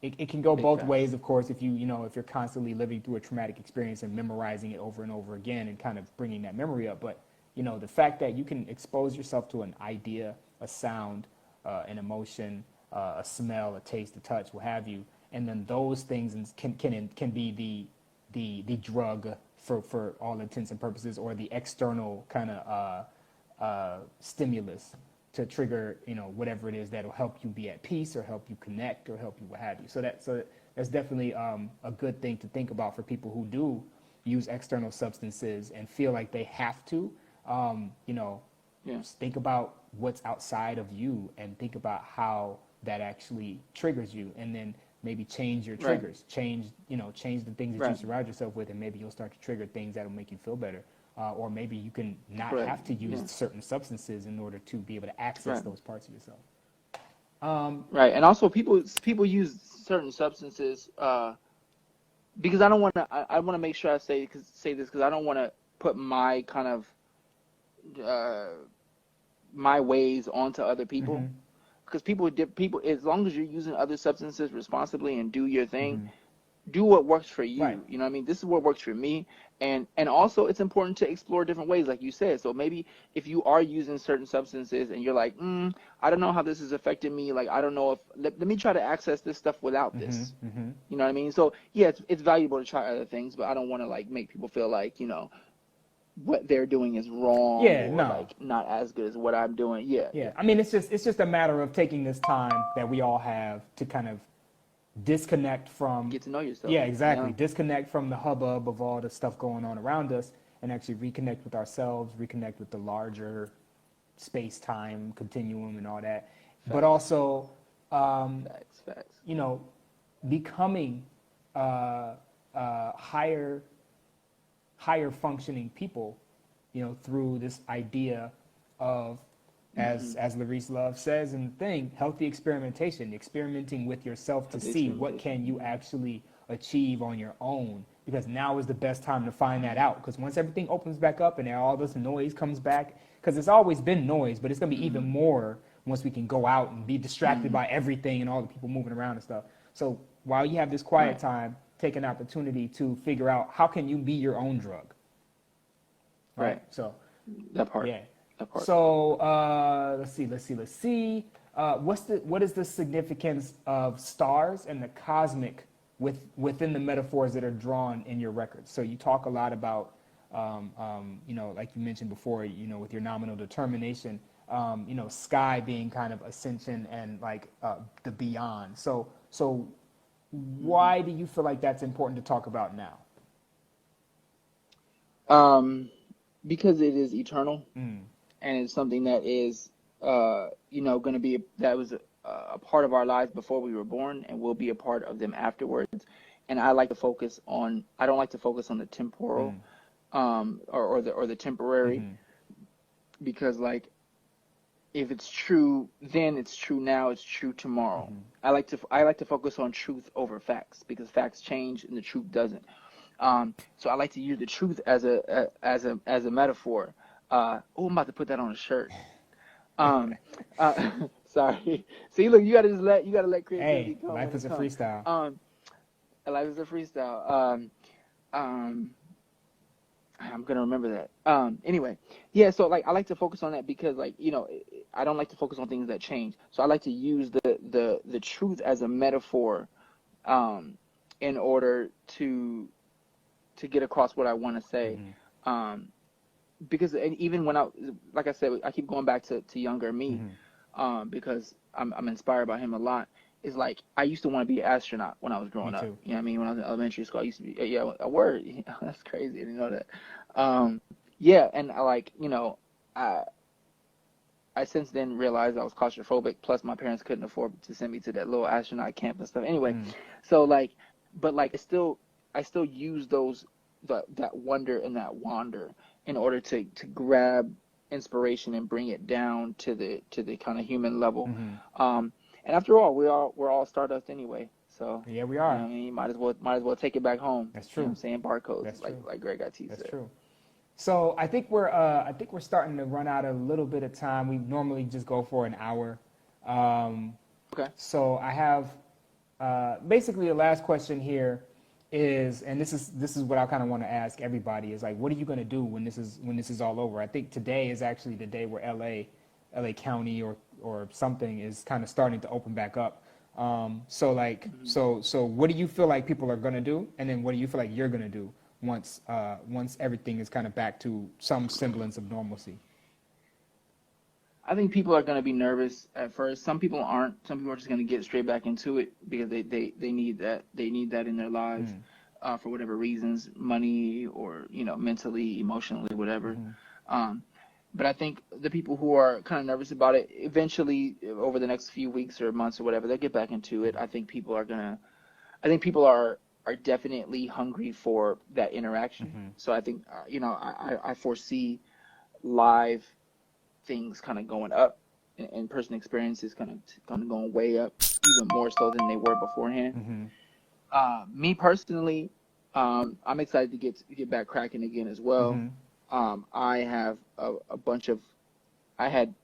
it can go Big both facts. ways, of course, if if you're constantly living through a traumatic experience and memorizing it over and over again and kind of bringing that memory up. But the fact that you can expose yourself to an idea, a sound, an emotion, a smell, a taste, a touch, what have you, and then those things can be the drug for all intents and purposes, or the external kind of stimulus to trigger whatever it is that'll help you be at peace, or help you connect, or help you what have you. So that's definitely a good thing to think about for people who do use external substances and feel like they have to. Yeah. Think about what's outside of you and think about how that actually triggers you, and then maybe change your Right. triggers, change the things that you Right. surround yourself with, and maybe you'll start to trigger things that'll make you feel better. Or maybe you can not Correct. have to use Yeah. certain substances in order to be able to access Right. those parts of yourself. Right. And also people use certain substances because I don't want to. I want to make sure I say this because I don't want to put my kind of my ways onto other people. Because people, as long as you're using other substances responsibly and do your thing, do what works for you. Right. You know what I mean? This is what works for me. And also it's important to explore different ways, like you said. So maybe if you are using certain substances and you're like, I don't know how this is affecting me. Like, I don't know if, let me try to access this stuff without this. You know what I mean? So yeah, it's valuable to try other things, but I don't want to like make people feel like, what they're doing is wrong, Yeah, or no. like not as good as what I'm doing. Yeah. I mean, it's just a matter of taking this time that we all have to kind of disconnect from. Get to know yourself. Yeah, exactly. Yeah. Disconnect from the hubbub of all the stuff going on around us, and actually reconnect with ourselves, reconnect with the larger space-time continuum and all that. But also, Facts. becoming higher functioning people, through this idea of, as Larice Love says in the thing, healthy experimentation, experimenting with yourself to see what can you actually achieve on your own, because now is the best time to find that out, because once everything opens back up and all this noise comes back, because it's always been noise, but it's going to be even more once we can go out and be distracted by everything and all the people moving around and stuff. So while you have this quiet time, take an opportunity to figure out how can you be your own drug. Right. So that part. Yeah. That part. So let's see. What is the significance of stars and the cosmic within the metaphors that are drawn in your records? So you talk a lot about, like you mentioned before, with your nominal determination, sky being kind of ascension and like the beyond. So why do you feel like that's important to talk about now? Because it is eternal, and it's something that is, going to be, that was a part of our lives before we were born, and will be a part of them afterwards. And I don't like to focus on the temporal, or the temporary, because like, if it's true then, it's true now, it's true tomorrow. I like to focus on truth over facts, because facts change and the truth doesn't. So I like to use the truth as a metaphor. I'm about to put that on a shirt. Sorry. See, look, you gotta let creativity come. Life is a freestyle. Life is a freestyle. I'm gonna remember that. Anyway, yeah. So like, I like to focus on that because, like, I don't like to focus on things that change. So I like to use the truth as a metaphor, in order to get across what I want to say. because and even when like I said, I keep going back to younger me, because I'm inspired by him a lot. It's like I used to want to be an astronaut when I was growing Me up. too. You know what I mean? When I was in elementary school, I used to be, yeah, a word. That's crazy. I didn't know that. Yeah, and I like, I since then realized I was claustrophobic. Plus, my parents couldn't afford to send me to that little astronaut camp and stuff. Anyway, so like, but like, I still use that wonder and that wander in order to grab inspiration and bring it down to the kind of human level. And after all, we're all stardust anyway. So Yeah, we you know are. what I mean, might as well take it back home. That's You know true. what I'm saying? Barcodes, That's like true. Greg IT That's said. true. So I think we're starting to run out a little bit of time. We normally just go for an hour. Okay. So I have basically the last question here is, and this is what I kind of want to ask everybody is like, what are you going to do when this is all over? I think today is actually the day where LA County or something is kind of starting to open back up. So like, so what do you feel like people are going to do, and then what do you feel like you're going to do once everything is kind of back to some semblance of normalcy? I think people are going to be nervous at first. Some people aren't. Some people are just going to get straight back into it because they need that. They need that in their lives, for whatever reasons, money or mentally, emotionally, whatever. But I think the people who are kind of nervous about it, eventually, over the next few weeks or months or whatever, they'll get back into it. I think people are definitely hungry for that interaction. So I think I foresee live things kind of going up, and in-person experiences kind of going way up, even more so than they were beforehand. Me personally, I'm excited to get back cracking again as well. I have a bunch of I had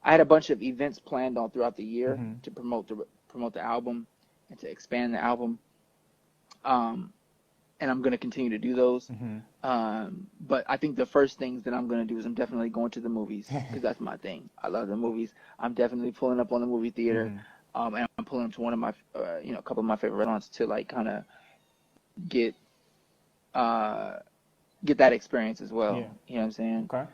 a bunch of events planned all throughout the year to promote the album and to expand the album. And I'm going to continue to do those. But I think the first things that I'm going to do is I'm definitely going to the movies, because that's my thing. I love the movies. I'm definitely pulling up on the movie theater, and I'm pulling up to one of my, a couple of my favorite restaurants to like kind of get that experience as well. Yeah. You know what I'm saying? Okay.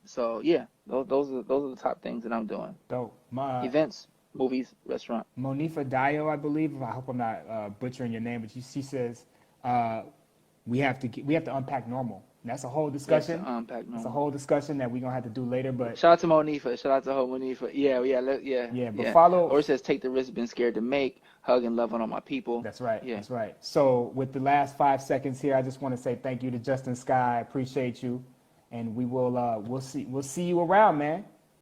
So yeah, those are the top things that I'm doing. Dope. Events, movies, restaurant. Monifa Dio, I believe. I hope I'm not butchering your name, but she says we have to unpack normal. And that's a whole discussion. Unpack normal. That's a whole discussion that we're gonna have to do later. But shout out to Monifa. Shout out to whole Monifa. Yeah. But follow. Or it says, take the risk, been scared to make, hug and love on all my people. That's right. Yeah. That's right. So with the last 5 seconds here, I just want to say thank you to Justin Sky. I appreciate you, and we will we'll see you around, man.